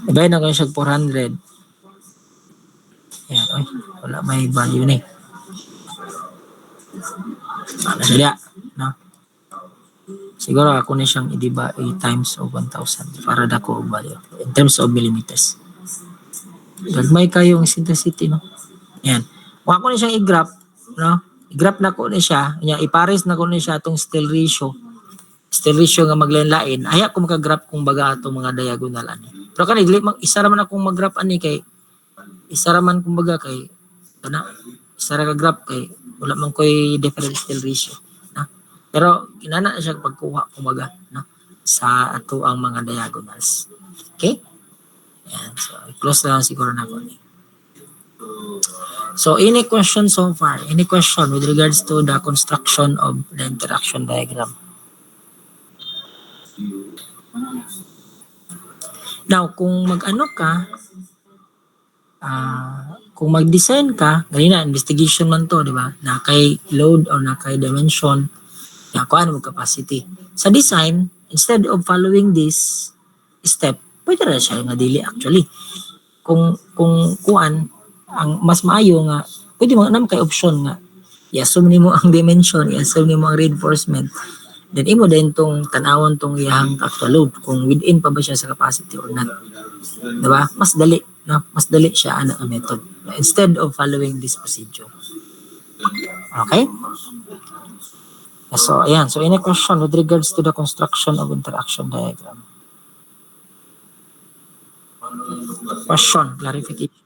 Ibay na ko siya 400. Ayan, oy, wala may value ni. Ano siya, no? Siguro ako na siyang idiba 8 times of 1,000 para dako og value in terms of millimeters. Gagmay kayo ang intensity, no? Ayan. Kung ako na siyang i-graph, no? I-graph na ko na siya, ipares na ko na siya itong still ratio. Still ratio nga maglain-lain. Aya ko makagraph kung baga itong mga diagonal ani. Pero kanil isa ra man akong mag-graph ani kay isa ra man kumbaga kay kana isa ra ka graph kay wala man koy different still ratio, no? Pero kinana siya pagkuha kumbaga, no? Sa ato ang mga diagonals. Okay? Ayan. So, close na lang siguro na ko ni. So, any question so far? Any question with regards to the construction of the interaction diagram? Now, kung mag-ano ka, kung mag-design ka, ganina, investigation man to, di ba? Na kay load or na kay dimension, kuha mo capacity. Sa design, instead of following this step, pwede na siya nga dili actually. Kung kuan, ang mas maayo nga, pwede mo naman kay option nga, i-assume nimo ang dimension, i-assume nimo ang reinforcement, then imo din tong tanawon tong iyang actual load, kung within pa ba siya sa capacity or not. Diba? Mas dali, no? Mas dali siya ang method instead of following this procedure. Okay? So, ayan. So, any question with regards to the construction of interaction diagram? Question, clarification.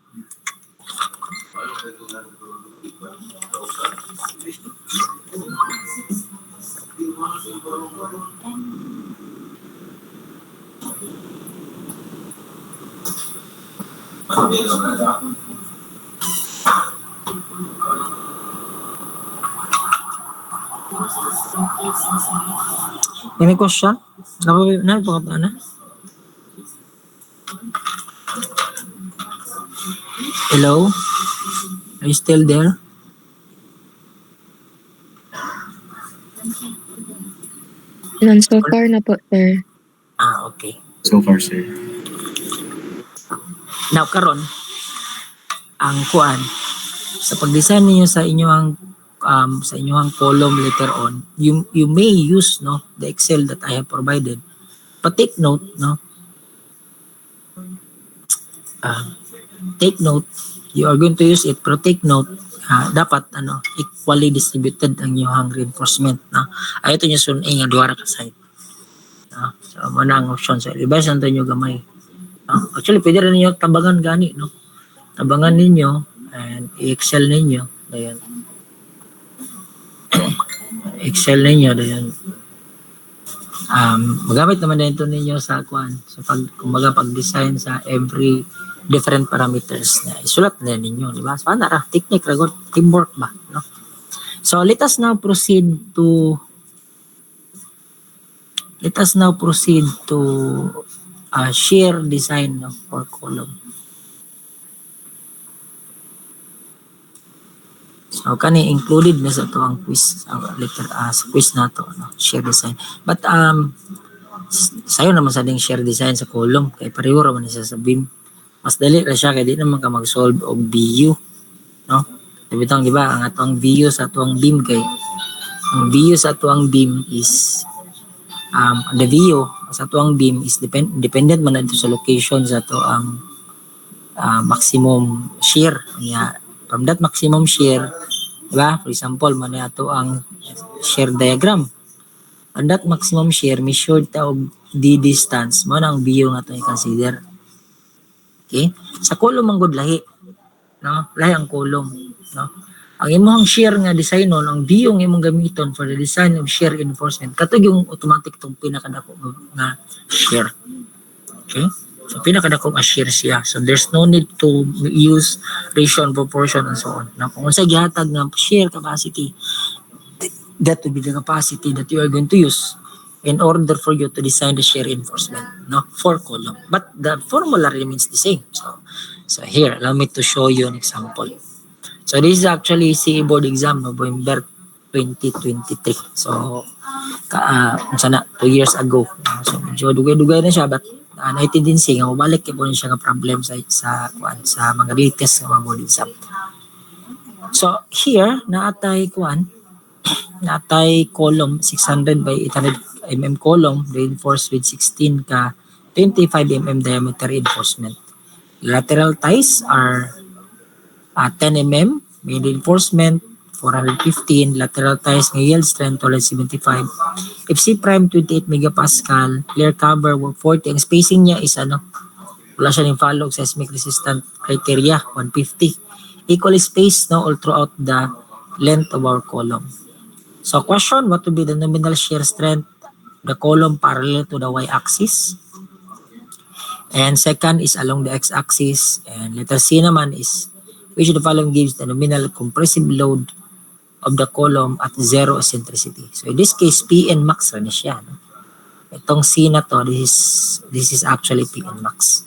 Any question? Ano? Hello? Are you still there? So far na po, sir. Okay. So far, sir. Now, karon ang kuan sa pag-design niyo sa inyong column later on, you may use, no, the Excel that I have provided. But take note, no, take note, you are going to use it, pero take note, dapat equally distributed ang inyong reinforcement, no. Ay ito niyo sun nga duha ra ka side. No? So mo na ang option sa revise nanto niyo gamay. No? Actually pwede rin niyo tabangan gani, no. Tabangan ninyo and i-excel ninyo, ayan. Excel ninyo, ayan. Magamit naman din ito ninyo sa kuan, sa pag-design sa every different parameters na isulat na ninyo, di ba? So, technique, teamwork ba, no? So, let us now proceed to shear design, no, for column. So, kani included na sa ito ang quiz, quiz na ito, no? Shear design. But, sayo naman sa ding shear design sa column, kay pareho naman siya sa beam. Mas dali ra siya, kaya di naman ka mag-solve og BU, no? Sabitang, di ba, ang atong BU sa atong beam, kay ang BU sa atong beam is, the BU sa atong beam is dependent man ito sa location sa ito ang maximum shear. From that maximum shear, diba? For example, man ito ang shear diagram. On that maximum shear, measured ta og d distance, mo na ang BU nga ito i-consider. Okay? Sa column ang good lahi. No? Lahi ang column. No? Ang imong shear nga design nun, ang BU nga imong gamiton for the design of shear reinforcement, katog yung automatic itong pinakadako nga shear. Okay? So, pinakadako nga shear siya. So, there's no need to use ratio and proportion and so on. Now, kung sa gihatag ng shear capacity, that will be the capacity that you are going to use in order for you to design the shear reinforcement, no, for column. But the formula remains the same. So here, allow me to show you an example. So this is actually CE board exam, no, Boimberg 2023. So, sana 2 years ago. So, medyo dugay-dugay na siya, but naitid din siya, nga mabalik po siya nga problem sa mga latest nga mga board exam. So, here, naatay column 600 by 800 mm column reinforced with 16 ka 25 mm diameter reinforcement. Lateral ties are 10 mm, main reinforcement 415, lateral ties ng yield strength 275, FC prime 28 megapascal, clear cover 40. Ang spacing niya is wala siya ng follow seismic resistant criteria 150. Equally spaced all throughout the length of our column. So question, what will be the nominal shear strength of the column parallel to the y-axis? And second is along the x-axis. And letter C naman is, which of the following gives the nominal compressive load of the column at zero eccentricity? So in this case, Pn max rin siya. No? Itong C na to, this is actually Pn max.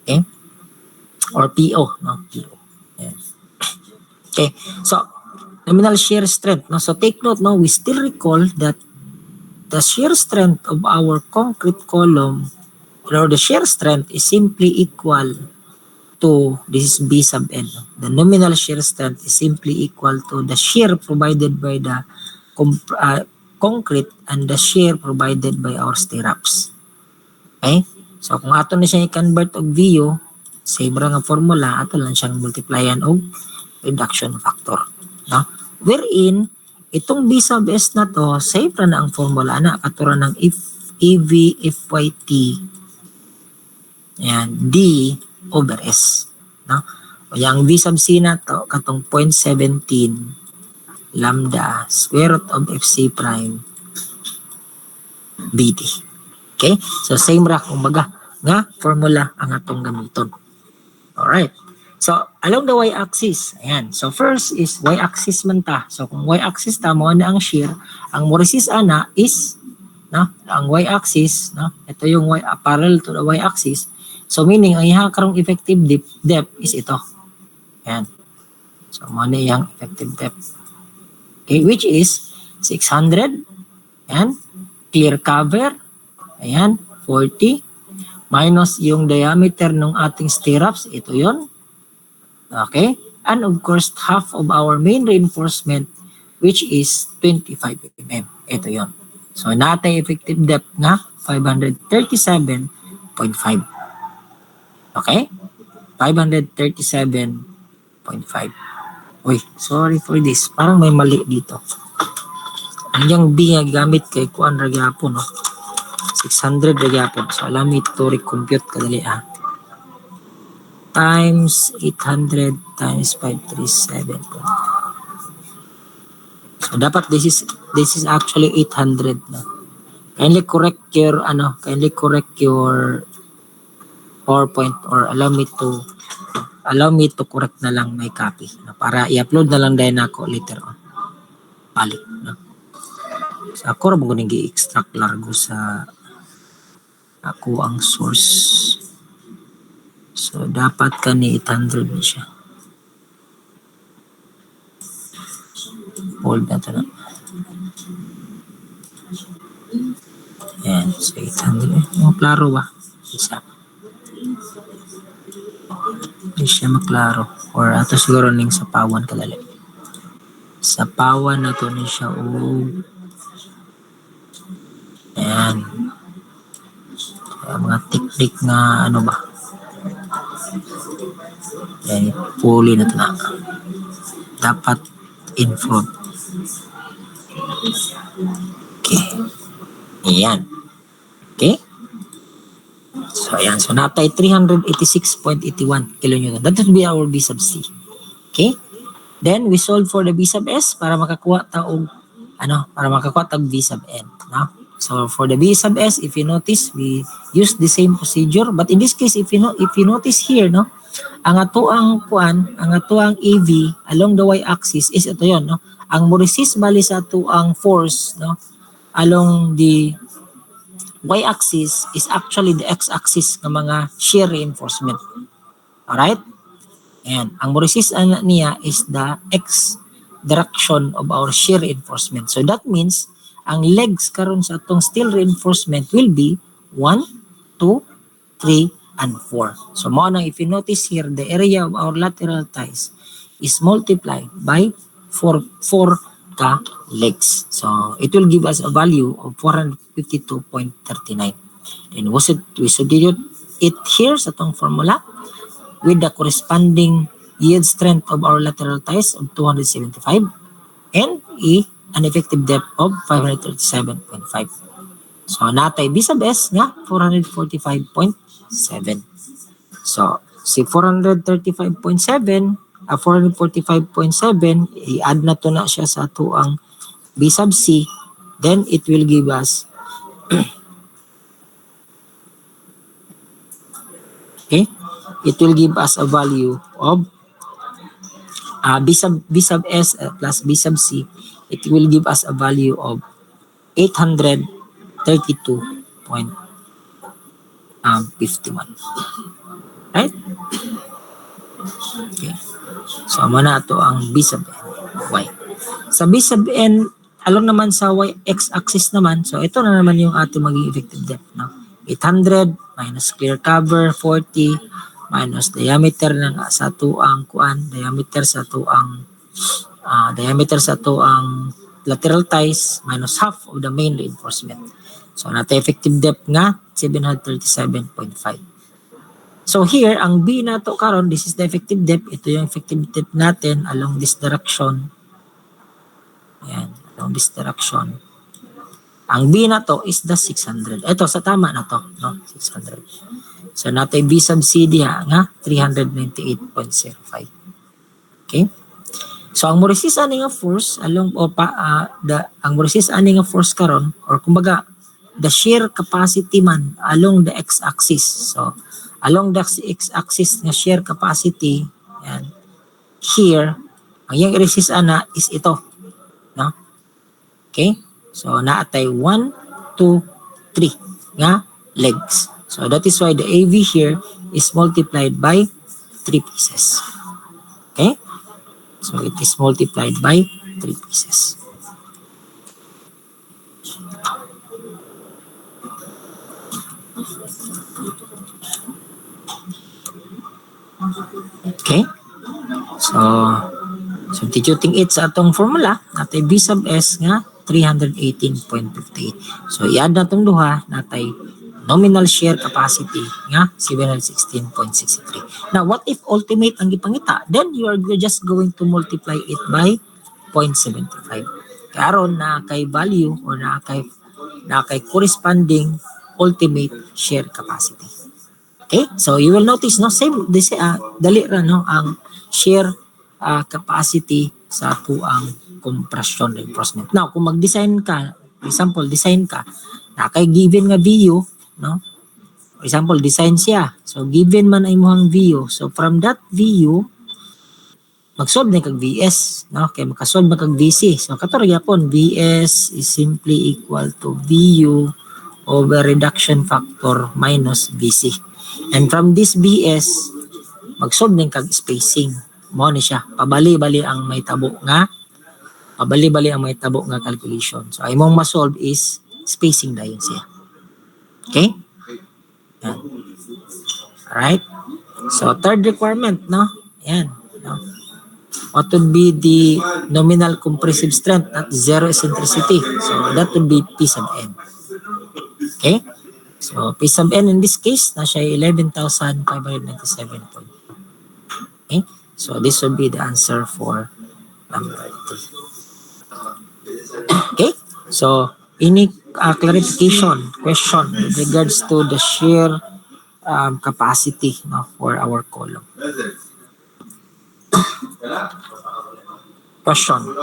Okay? Or PO. No? PO. Yeah. Okay. So, nominal shear strength. No? So take note, we still recall that the shear strength of our concrete column, or the shear strength is simply equal to, this is B sub N. The nominal shear strength is simply equal to the shear provided by the concrete and the shear provided by our stirrups. Okay? So kung ato na siya i-convert og VU, sa ibang nga formula, ato lang siyang multiplyan og reduction factor. No? Wherein, itong B sub S na to, save na ang formula na katura ng EV FYT ayan, D over S. No? O yung V sub C na to, katong 0.17 lambda square root of FC prime BD. Okay? So, same ra kumbaga nga formula ang atong gamiton. Alright. So, along the y-axis, ayan. So, first is y-axis man ta. So, kung y-axis ta, mo na ang shear, ang mo resist ana is, ang y-axis, ito yung parallel to the y-axis. So, meaning, ang ihang karong effective depth is ito. Ayan. So, mo na yung effective depth. Okay, which is 600. Ayan. Clear cover. Ayan. 40. Minus yung diameter ng ating stirrups. Ito yon. Okay? And of course, half of our main reinforcement, which is 25 mm. Ito yon. So, natay effective depth na 537.5. Okay? 537.5. Uy, sorry for this. Parang may mali dito. Ang yung B nga gamit kay kuan ra gyapon, 600 ra gyapon. So, allow me to recompute kadali times 800 times 537. So dapat this is actually 800 na. Kindly correct your PowerPoint or allow me to correct na lang my copy para i-upload na lang din ako later on. Balik na. So ako ra mo ning gi-extract largo sa ako ang source. So, dapat ka ni 800 na siya. Hold na ito na. Ayan. So, 800. Mga klaro ba? Isa. Hindi siya maklaro. Or ato siguro ning sa pawan kalali. Sa pawan na ito na siya. Ayan. Mga technique na ano ba? Ayan, puli na ito na. Dapat in front. Okay. Ayan. Okay. So, ayan. So, natay 386.81 kilonewton. That would be our B sub C. Okay. Then, we solve for the B sub S para makakuha taog B sub N. No? So, for the B sub S, if you notice, we use the same procedure. But in this case, if you notice here, ang atuang AV along the y-axis is ito yon, Ang mo resist bali sa atuang force, along the y-axis is actually the x-axis ng mga shear reinforcement. Alright? And ang mo resist niya is the x direction of our shear reinforcement. So that means ang legs karon sa atong steel reinforcement will be 1, 2, 3, and 4. So mo na if you notice here, the area of our lateral ties is multiplied by 4 ka legs. So it will give us a value of 452.39. And we substitute it here sa itong formula with the corresponding yield strength of our lateral ties of 275 and an effective depth of 537.5. So natay B sub S nga 445.7. So si 435.7 445.7 i-add na to na siya sa ato ang B sub C, then it will give us okay, it will give us a value of B sub S plus B sub C. It will give us a value of 832.51. Right? Okay. So, muna ito ang B sub N, Y. Sa B sub N, along naman sa Y x-axis naman, so ito na naman yung ating maging effective depth. No? 800 minus clear cover, 40 minus diameter ng sa tuang kuan, diameter sa tuang lateral ties minus half of the main reinforcement. So, nata effective depth nga 737.5. So here, ang B na to karon, this is the effective depth. Ito yung effective depth natin along this direction. Ayan, along this direction. Ang B na to is the 600. Ito, sa tama na to, no? 600. So natin B sub C diha nga 398.05. Okay? So ang mo resist ani nga force along ang mo resist ani nga force karon, or kumbaga the shear capacity man along the x-axis. So along the x-axis nga shear capacity, yan, here, ang yung resist ana is ito. No? Okay? So, naatay 1, 2, 3 nga legs. So, that is why the AV here is multiplied by 3 pieces. Okay? So, it is multiplied by 3 pieces. Okay? So, substituting it sa atong formula, natay B sub S nga 318.58. So, i-add na itong duha, natay nominal shear capacity nga 716.63. Now, what if ultimate ang gipangita? Then, you're just going to multiply it by 0.75. Karon na kay value or na kay corresponding ultimate shear capacity. Okay? So, you will notice, no, same, dali ra, no, ang shear capacity sa tuang compression reinforcement. Now, kung mag-design ka, for example, design ka, na kay given nga VU, no? For example, design siya. So, given man ay muhang VU. So, from that VU, mag-solve na kag VS, no? Kaya makasolve na kag VC. So, katorya po, VS is simply equal to VU over reduction factor minus VC. And from this VS, mag-solve na kag spacing. Mo ni siya, pabali-bali ang may tabo nga calculation. So, ay mong ma-solve is spacing dayon siya. Okay? Yan. Alright? So, third requirement, no? Yan. No? What would be the nominal compressive strength at zero eccentricity? So, that would be P sub N. Okay? So, P sub N in this case, na siya 11,597. Okay? So, this would be the answer for number 3. Okay? So, any clarification, question with regards to the shear capacity, no, for our column? Question?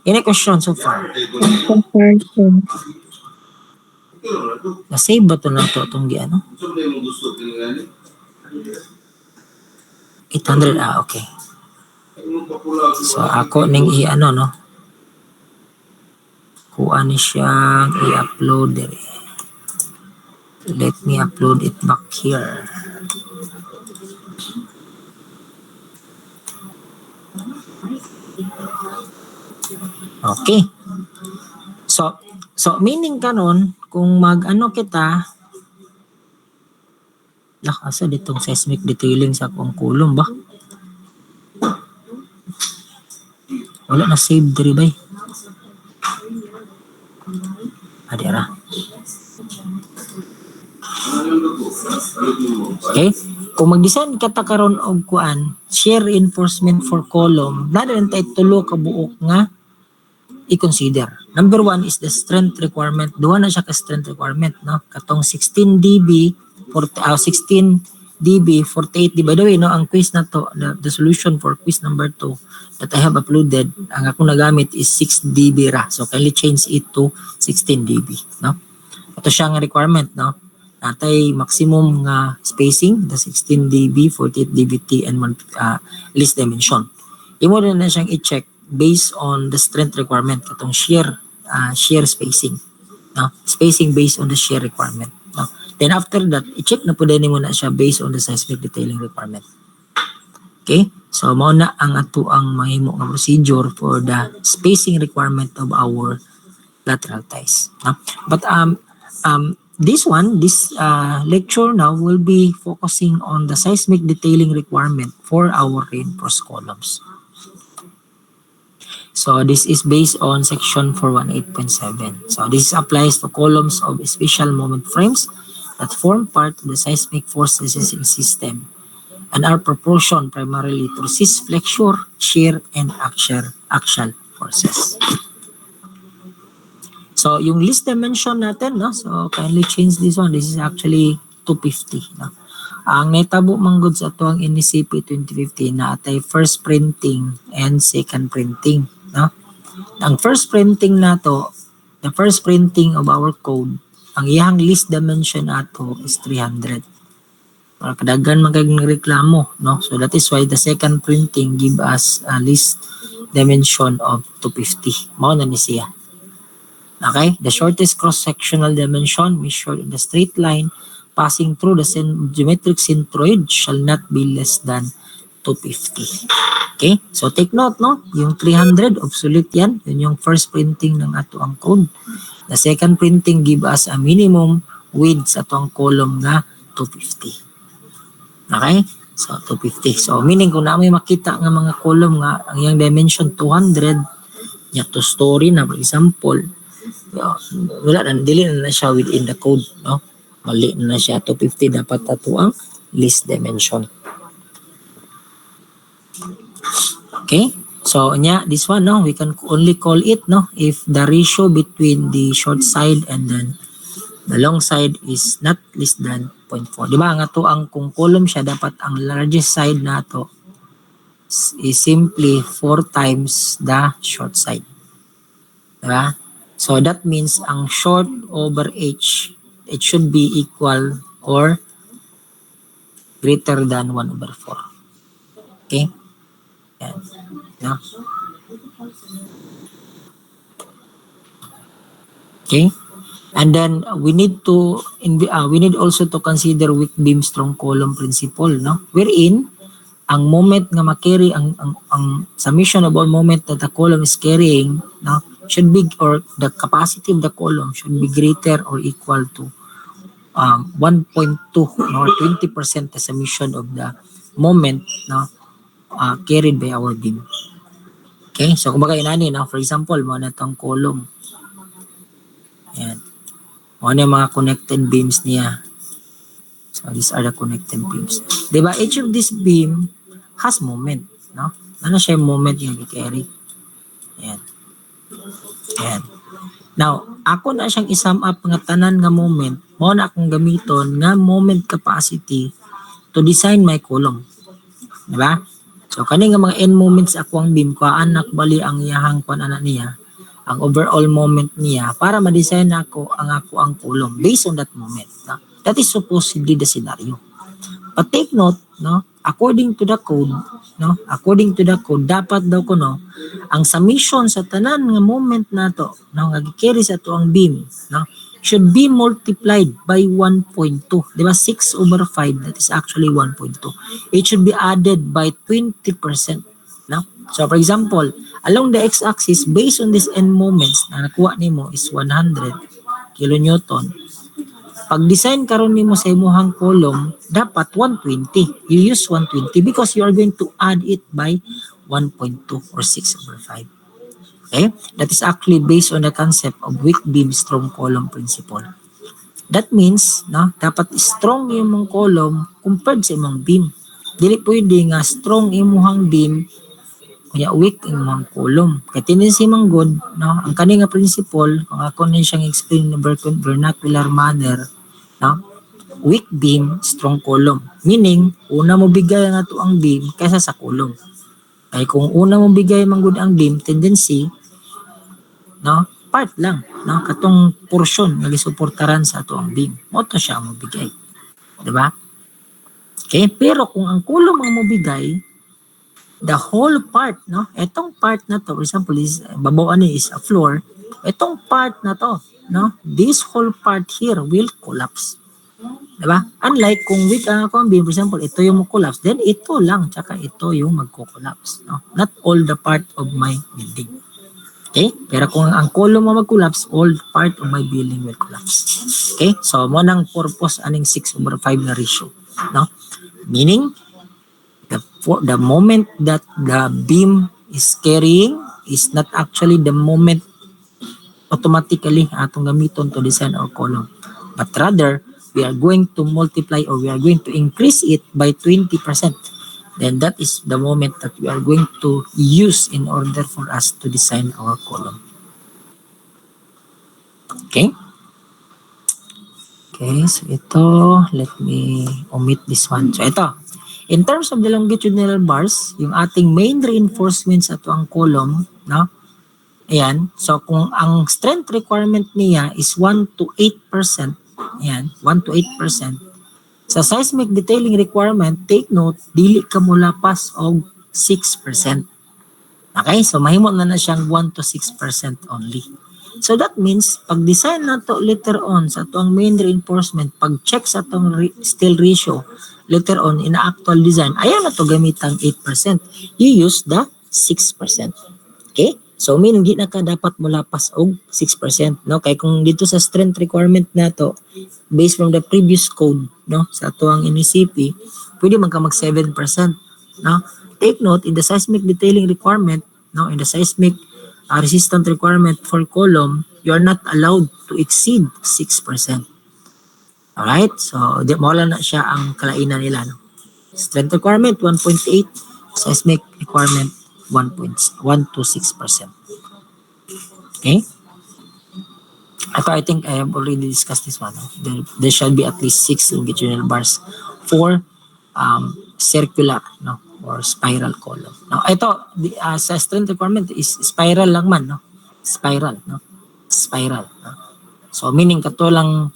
Any question so far? Comparison. Na-save ba ito na ito itong di ano? 800, okay. So, ako ning i-ano, no? Kuha ni siyang i-upload diri. Let me upload it back here. Okay. So meaning kanon kung mag-ano kita, asa ditong seismic detailing sa akong kulong ba? Wala na save diri bay. Adira. Okay? Kung mag-design ka ta karon og kuan, shear reinforcement for column, nadan tay tulo ka buok nga i-consider. Number 1 is the strength requirement. Duha na siya ka strength requirement, no? Katong 16 dB, 16 dB, 48 dB. By the way, no, ang quiz na to, the solution for quiz number 2 that I have uploaded, ang akong nagamit is 6 dB ra. So, kindly change it to 16 dB, no? Ito siya nga requirement, no? Natay maximum nga spacing, the 16 dB, 48 dBt, and least dimension. Imo na siyang i-check based on the strength requirement, katong shear spacing, no? Spacing based on the shear requirement, no? Then after that, i-check na po din mo na siya based on the seismic detailing requirement. Okay? So mao na ang ato ang mahimo nga procedure for the spacing requirement of our lateral ties, no? But this lecture now will be focusing on the seismic detailing requirement for our reinforced columns. So this is based on section 418.7. So this applies to columns of special moment frames that form part of the seismic force resisting system and are proportioned primarily to resist flexure, shear, and axial forces. So yung least dimension natin, no? So kindly change this one. This is actually 250, no? Ang naitabo manggod sa ito ang NECP 2015 na atay first printing and second printing, no? Ang first printing nato, the first printing of our code, ang iyang least dimension nato is 300. Para kadagan magreklamo, no? So that is why the second printing give us a least dimension of 250. Mao na ni siya. Okay? The shortest cross-sectional dimension measured in the straight line passing through the geometric centroid shall not be less than 250. Okay? So take note, no? Yung 300, obsolete yan. Yun yung first printing ng ato ang code. The second printing give us a minimum width sa ato ang column na 250. Okay? So 250. So meaning kung na may makita nga mga column nga ang yung dimension 200, ya to story na for example, wala na, dili na siya within the code, no? Mali na siya. 250 dapat ato ang least dimension. Okay? So, this one, no? We can only call it, no? If the ratio between the short side and then the long side is not less than 0.4. Diba? Nga to ang kung column siya, dapat ang largest side na to is simply 4 times the short side. Diba? So, that means ang short over h, it should be equal or greater than 1 over 4. Okay? Yan. No? Okay? And then we need also to consider weak beam strong column principle, no? Wherein ang moment nga ma-carry ang summation of all moment that the column is carrying, no, should be, or the capacity of the column should be greater or equal to 1.2, no, 20% the summation of the moment, no, carried by our beam. Okay, so kumbaga inani, no, for example mo na itong column, yan, mo na yung mga connected beams niya. So these are the connected beams, diba? Each of this beam has moment, no? Ano siya yung moment yung i-carry? Yan. Yan. Now, ako na siyang isum up nga tanan nga moment, mo na akong gamiton nga moment capacity to design my column. Diba? So, kani nga mga end moments ako ang beam, kuhaan na bali ang iyahang kuhaan na niya, ang overall moment niya, para ma-design ako ang column based on that moment. No? That is supposedly the scenario. But take note, no, according to the code, dapat daw ko, no, ang summation sa tanan nga moment na to, no, nga gi-carry sa to ang beam, no, should be multiplied by 1.2. Di ba? 6 over 5, that is actually 1.2. It should be added by 20%. No? So for example, along the x-axis, based on this n moments na nakuha nimo is 100 kilonewton. Pag design karon nimo sa imuhang column, dapat 120. You use 120 because you are going to add it by 1.2 or 6 over 5. Okay? That is actually based on the concept of weak beam, strong column principle. That means, no, dapat strong imong column compared sa imong beam. Dili pwede nga strong imuhang beam kaya weak imong column. Kaya tendency man good, no, ang kani nga principle, kung ako na siyang explain in vernacular manner, no, weak beam, strong column. Meaning, una mo bigay nga to ang beam kaysa sa column. Ay kung una mo bigay man good ang beam, tendency, no, part lang, no, katong portion nga gisuportaran sa ato ang beam. Mo to siya mo bigay. Di ba? Okay, pero kung ang column ang mo bigay, the whole part, no, etong part na to, for example, is babaw ani is a floor, etong part na to, no, this whole part here will collapse. Diba? Unlike kung with ako ang beam, for example, ito yung mag-collapse, then ito lang, tsaka ito yung magko-collapse. No? Not all the part of my building. Okay? Pero kung ang column mo mag-collapse, all part of my building will collapse. Okay? So, mo nang purpose aning 6 over 5 na ratio. No? Meaning, the moment that the beam is carrying is not actually the moment automatically atong gamiton to design our column. But rather, we are going to multiply or we are going to increase it by 20%. Then that is the moment that we are going to use in order for us to design our column. Okay? Okay, so ito, let me omit this one. So ito, in terms of the longitudinal bars, yung ating main reinforcements ato ang column, no? Ayan, so kung ang strength requirement niya is 1 to 8%, ayan, 1 to 8%, sa seismic detailing requirement, take note, dili ka mula pas og 6%. Okay, so mahimo na siyang 1 to 6% only. So that means, pag design na to later on sa itong main reinforcement, pag check sa itong steel ratio, later on in actual design, ayaw na to gamitang 8%. You use the 6%. Okay? So meaning di na ka dapat mulapas og 6%, no? Kay kung dito sa strength requirement na to, based from the previous code, no, sa ato ang NECP, pwede man ka mag 7%, no? Take note, in the seismic detailing requirement, no, in the seismic resistant requirement for column, you are not allowed to exceed 6%. Alright? So, mawala na siya ang kalainan nila. No? Strength requirement, 1.8. Seismic requirement, 1 to 6%. Okay? Ito, I think I have already discussed this one. No? There shall be at least 6 longitudinal bars for circular, no, or spiral column. Now, ito, sa strength requirement is spiral lang man, no? Spiral, no? Spiral, no? So, meaning katulang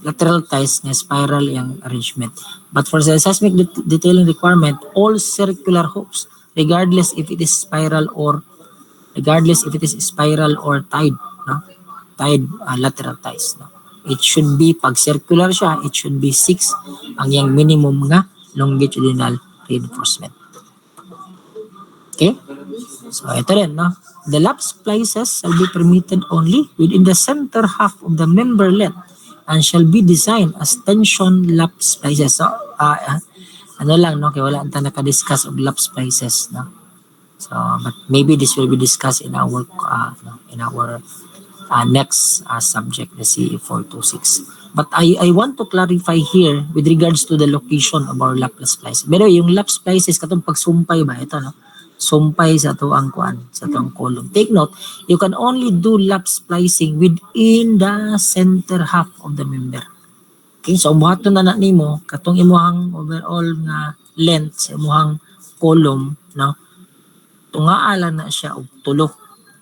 lateral ties na spiral yung arrangement. But for the seismic detailing requirement, all circular hoops, regardless if it is spiral or tied, no? Tied lateral ties, no? It should be, pag circular siya, it should be 6 ang yung minimum nga longitudinal reinforcement. Okay? So, ito rin, no? The lap splices shall be permitted only within the center half of the member length and shall be designed as tension lap splices. So, ano lang, no? Kaya wala anta naka-discuss of lap splices, no? So, but maybe this will be discussed in our next subject, the CE 426. But I want to clarify here with regards to the location of our lap splices. Pero yung lap splices, katong pagsumpay ba? Ito, no? Sumpay sa to ang sa to ang column. Take note, you can only do lap splicing within the center half of the member. Okay, so buhaton na nimo katong imuhang overall nga length sa imuhang column, no? Tungaala na siya og tulo.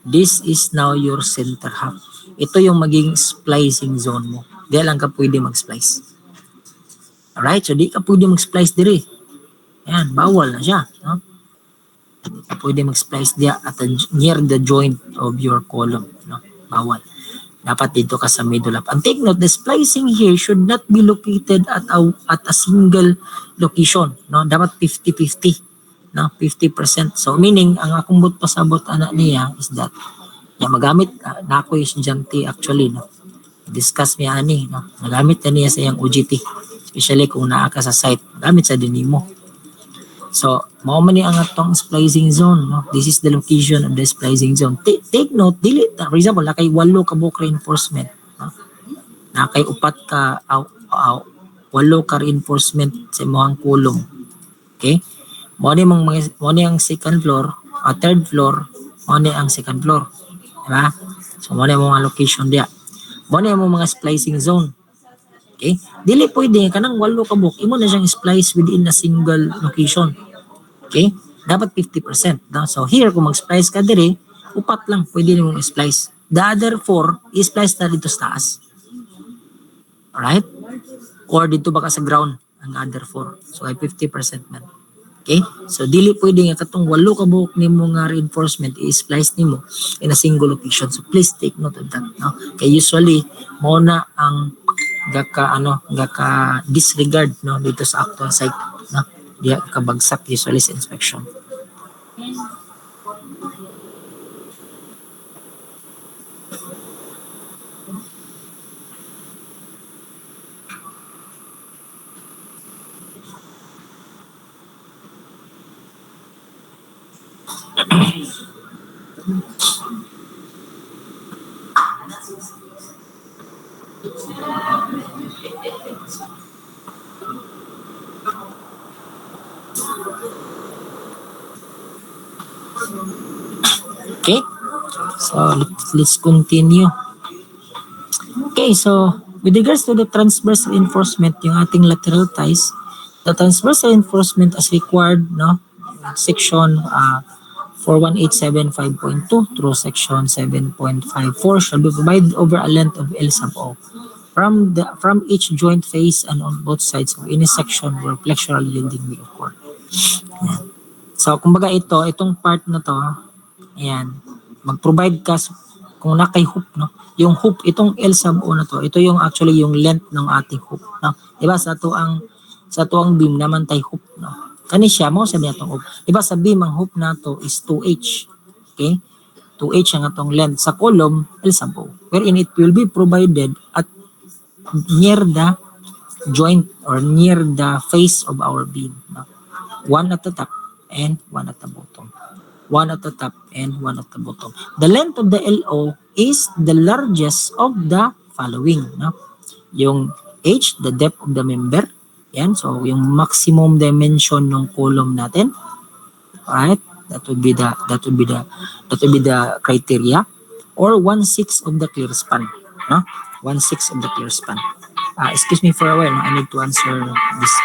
This is now your center half. Ito yung maging splicing zone mo. Di lang ka pwede mag-splice. Alright, so di ka pwede mag-splice diri. Ayan, bawal na siya, no? Pwede mag-splice diya at near the joint of your column, no? Bawal. Dapat dito ka sa middle up. And take note, the splicing here should not be located at a single location. No? Dapat 50-50. No? 50%. So meaning, ang akong but pasabot anak niya is that magamit na ako yung estudyante actually. No? Discuss niya ani. No? Nagamit na niya sa iyang OJT. Especially kung naa ka sa site. Gamit sa dinimo. So, mao man ni ang atong splicing zone, no? This is the location of the splicing zone. Take note, dili, for example, nakay 8 ka book reinforcement, no? Nakay 4 ka, 8 ka reinforcement sa imong kulong. Okay? Mao ni ang second floor, third floor, mao ni ang second floor. Diba? So, mao ni ang mga location diya. Mao ni ang mga splicing zone. Okay? Dili pwede kanang 8 ka book, imo na siyang splice within a single location. Okay? Dapat 50%. No? So here, kung mag-splice ka dire, 4 lang pwede mong splice. The other 4, i-splice na dito sa taas. Alright? Or dito baka sa ground, ang other 4. So ay 50% man. Okay? So dili pwede nga katong 8 ka buhok nimo nga reinforcement i-splice nimo in a single location. So please take note of that. No? Kaya usually, mo na ang gaka disregard no dito sa actual site, no? Diya kabagsak usually sa inspection. Okay? So let's continue. Okay, so with regards to the transverse reinforcement, yung ating lateral ties, the transverse reinforcement as required, no, section 41875.2 through section 7.54 shall be provided over a length of L sub O from each joint face and on both sides of any section where flexural yielding may occur. Ayan. So, kumbaga itong part na to, ayan, mag-provide ka kung nakay hoop, no? Yung hoop, itong L sub O na to, ito yung actually yung length ng ating hoop, no? Diba sa to ang beam naman tay hoop, no? Kani siya mo sabi atong hoop. Diba sa beam ang hoop na to is 2H. Okay? 2H ang atong length sa column L sub O, wherein it will be provided at near the joint or near the face of our beam, no? One at the top and one at the bottom. One at the top and one at the bottom. The length of the LO is the largest of the following. No? Yung H, the depth of the member. Yan. So, yung maximum dimension ng column natin. Alright? That would be the criteria. Or 1/6 of the clear span. No? 1/6 of the clear span. Excuse me for a while. No? I need to answer this.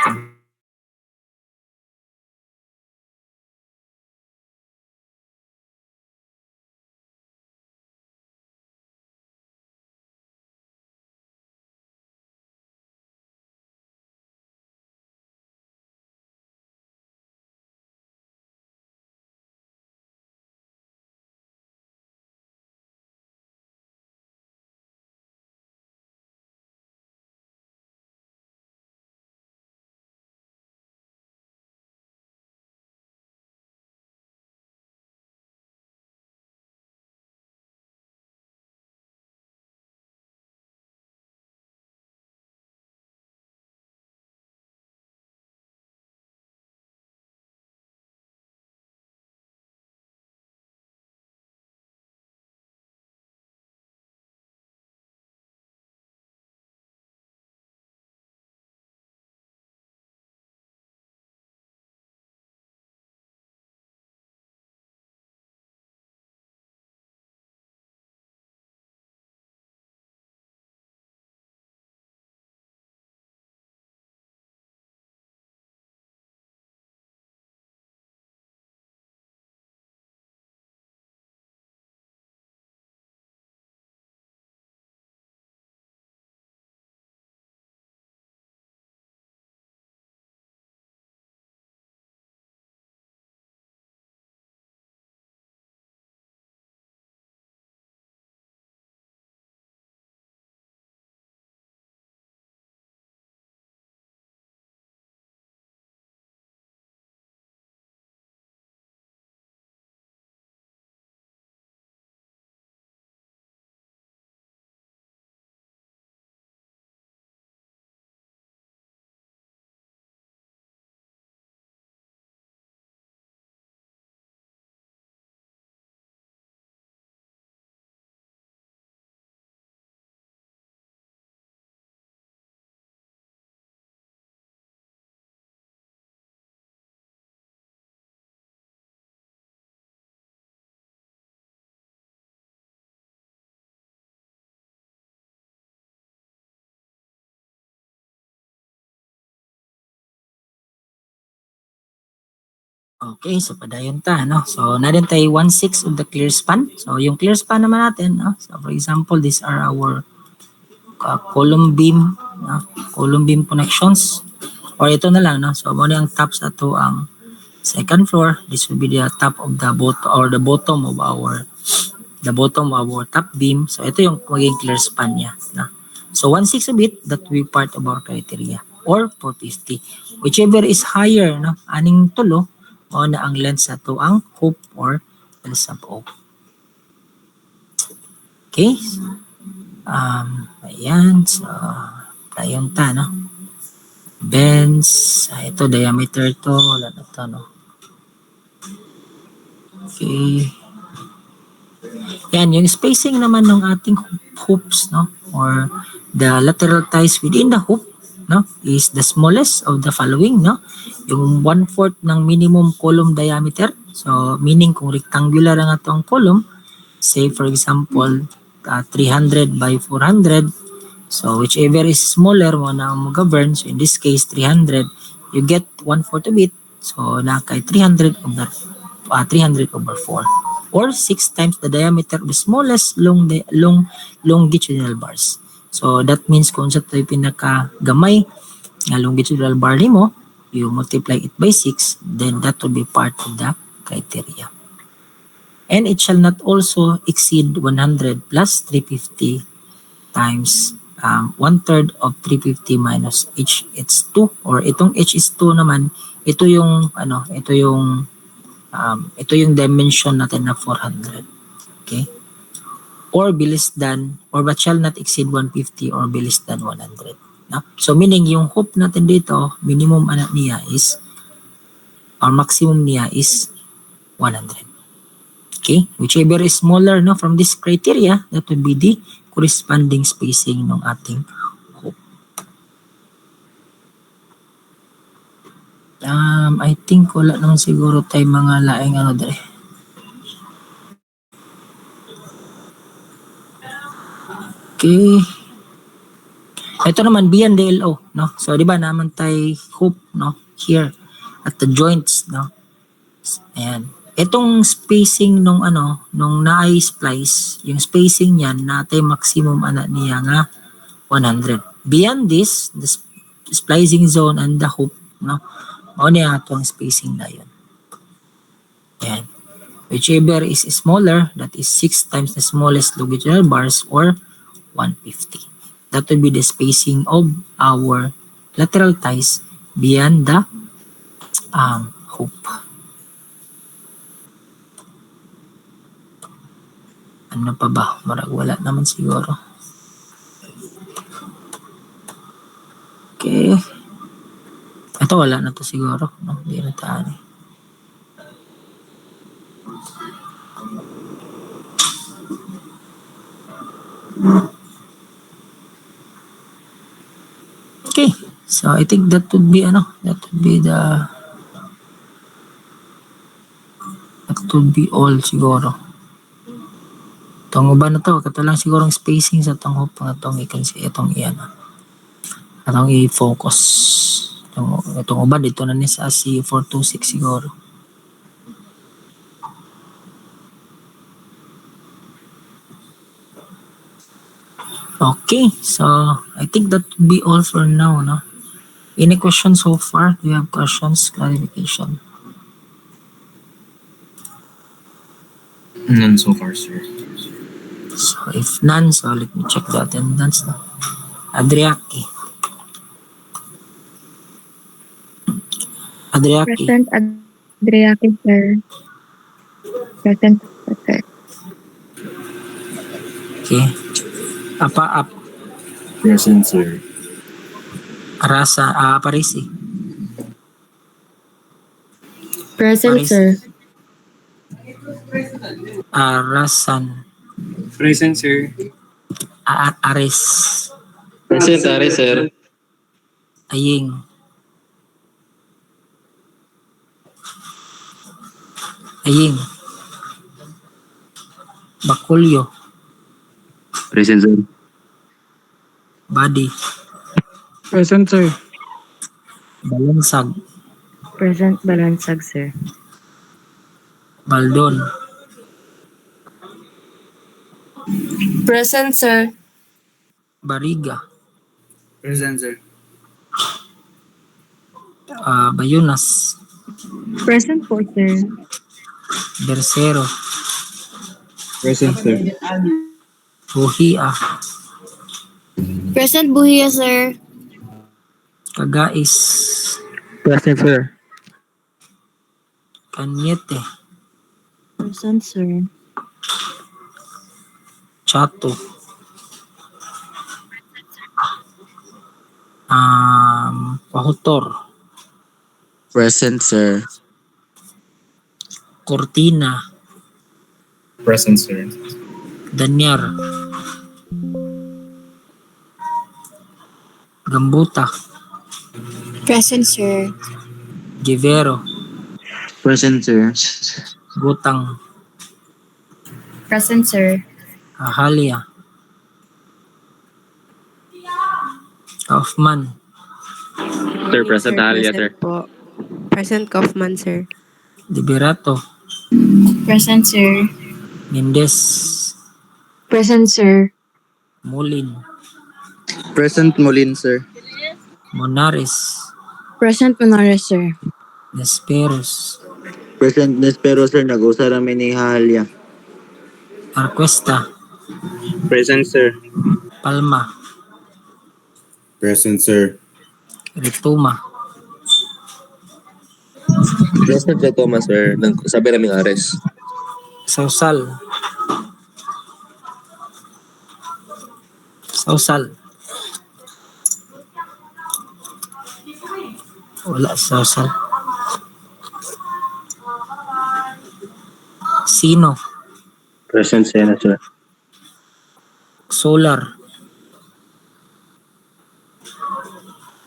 Okay, so padayon ta, no? So, narin tayo 1/6 of the clear span. So, yung clear span naman natin, no? So, for example, these are our column beam, no? Column beam connections. Or ito na lang, no? So, muna ang top sa to ang second floor. This will be the top of the bottom or the bottom of our top beam. So, ito yung magiging clear span niya, no? So, 1/6 of it, that will be part of our criteria. Or 450. Whichever is higher, no? Aning tulo, o na ang length sa to ang hoop or L sub O. Okay? Ayan. So, tayon ta, no? Bends. Ito, diameter to. Wala na to, no? Okay. Yan, yung spacing naman ng ating hoops, no? Or the lateral ties within the hoop, no? Is the smallest of the following, no? Yung 1/4 ng minimum column diameter. So, meaning kung rectangular ang atong column, say for example, 300 by 400. So, whichever is smaller mo na ang mag-govern. So, in this case, 300. You get 1/4 of it. So, na kay 300 over 4. Or 6 times the diameter of the smallest longitudinal bars. So, that means kung sa ito'y pinakagamay nga longitudinal bar nimo, you multiply it by 6, then that will be part of the criteria. And it shall not also exceed 100 plus 350 times 1/3 of 350 minus h is 2, or itong h is 2 naman, ito yung dimension natin na 400. Okay? Or be less than, or but shall not exceed 150 or be less than 100. No? So meaning yung hoop natin dito, minimum niya is, or maximum niya is 100. Okay? Whichever is smaller, no, from this criteria, that would be the corresponding spacing ng ating hoop. I think wala naman siguro tayo mga laing dere. Okay. Ito naman beyond DLO, no? So di ba naman tayo hoop, no? Here at the joints, no? Ayan. Itong spacing nung naay splice, yung spacing niyan natay maximum niya nga 100. Beyond this, the splicing zone and the hoop, no? Mao niya atong spacing na yun. Ayan. Whichever is smaller, that is 6 times the smallest longitudinal bars or 150. That will be the spacing of our lateral ties beyond the hoop. Ano pa ba? Marag wala naman siguro. Okay. Ito wala na to siguro. No? Hindi na tayo. Okay. So I think that would be all siguro. Itong uban na to, kato lang siguro spacing sa itong hoop na itong atong i-focus. Itong uban dito na ni sa C426 siguro. Okay, so I think that would be all for now, no? Any questions so far? Do you have questions, clarification? None so far, sir. So if none, so let me check the attendance. No? Adriaki. Present Adriaki, sir. Present, sir. Okay. Present, sir. Parisi. Present, Paris. sir. Arasan. Present, sir. Aris. Present, Aris, sir. Aying. Bakulyo. Present, sir. Badi. Present, sir. Balansag. Present Balansag, sir. Baldon. Present, sir. Bariga. Present, sir. Bayunas. Present po, sir. Bersero. Present, sir. Buhia. Present, Buhia, sir. Kagais. Present, sir. Kanyete. Present, sir. Chato. Pahutor. Present, sir. Cortina. Present, sir. Danyar. Gambuta. Present, sir. Givero. Present, sir. Gutang. Present, sir. Ahalia. Kaufman. Sir, present Ahalia, sir. Po. Present, Kaufman, sir. Liberato. Present, sir. Mendez. Present, sir. Mulin. Present, Molin, sir. Monares. Present, Monares, sir. Desperos. Present, Nespero, sir. Nag-usa namin ni Hahalya. Arquesta. Present, sir. Palma. Present, sir. Rituma. Present ka, Thomas, sir. Sabi namin ares. Sausal. Sausal. Wala sausal. Sino. Present, sir. Solar.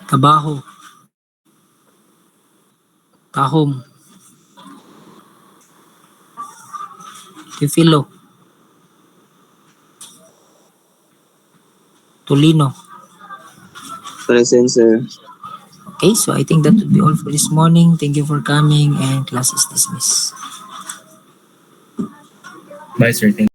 Kabaho. Tahom. Tifilo. Tolino. Present, sir. Okay, so I think that would be all for this morning. Thank you for coming and class is dismissed. Bye, sir. Thank